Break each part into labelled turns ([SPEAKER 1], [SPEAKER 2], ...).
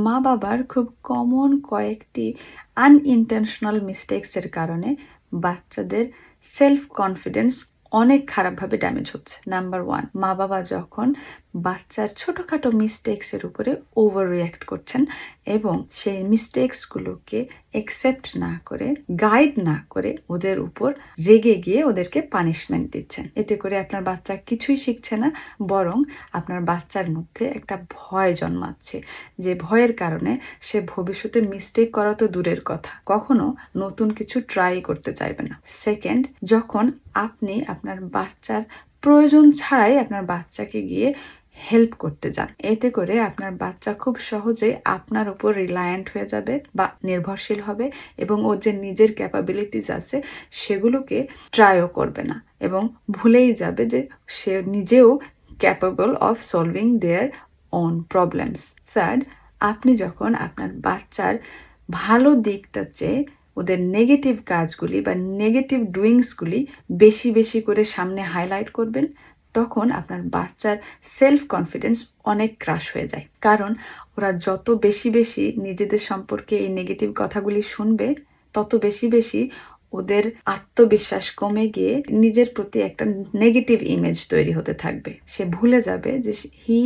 [SPEAKER 1] মা-বাবার খুব কমন কয়েকটি আনইনটেনশনাল মিস্টেকস এর কারণে বাচ্চাদের সেলফ কনফিডেন্স অনেক খারাপভাবে ড্যামেজ হচ্ছে। নাম্বার 1, মা-বাবা যখন বাচ্চার ছোটখাটো মিস্টেকস এর উপরে ওভার রিঅ্যাক্ট করছেন এবং সেই মিস্টেকস গুলোকে অ্যাকসেপ্ট না করে, গাইড না করে ওদের উপর রেগে গিয়ে ওদেরকে পানিশমেন্ট দিচ্ছেন। এতে করে আপনার বাচ্চা কিছুই শিখছে না, বরং আপনার বাচ্চার মধ্যে একটা ভয় জন্মাচ্ছে। যে ভয়ের কারণে সে ভবিষ্যতে মিস্টেক করা তো দূরের কথা, কখনো নতুন কিছু ট্রাই করতে চাইবে না। সেকেন্ড, যখন আপনি আপনার বাচ্চার প্রয়োজন ছাড়াই আপনার বাচ্চাকে গিয়ে হেল্প করতে যান, এতে করে আপনার বাচ্চা খুব সহজেই আপনার উপর রিলায়েন্ট হয়ে যাবে বা নির্ভরশীল হবে এবং ওর যে নিজের ক্যাপাবিলিটিস আছে সেগুলোকে ট্রাইও করবে না এবং ভুলেই যাবে যে সে নিজেও capable of solving their own problems. Third, আপনি যখন আপনার বাচ্চার ভালো দিকটা চেয়ে ওদের নেগেটিভ কাজগুলি বা নেগেটিভ ডুইংসগুলি বেশি বেশি করে সামনে হাইলাইট করবেন, তখন আপনার বাচ্চার সেলফ কনফিডেন্স অনেক ক্রাশ হয়ে যায়। কারণ ওরা যত বেশি বেশি নিজেদের সম্পর্কে এই নেগেটিভ কথাগুলি শুনবে, তত বেশি বেশি ওদের আত্মবিশ্বাস কমে গিয়ে নিজের প্রতি একটা নেগেটিভ ইমেজ তৈরি হতে থাকবে। সে ভুলে যাবে যে হি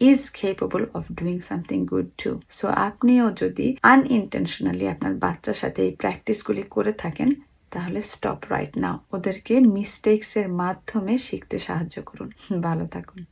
[SPEAKER 1] is capable of doing something good too. So আপনিও যদি unintentionally আপনার বাচ্চার সাথে এই প্র্যাকটিসগুলি করে থাকেন, তাহলে স্টপ রাইট নাও। ওদেরকে মিস্টেকস এর মাধ্যমে শিখতে সাহায্য করুন। ভালো থাকুন।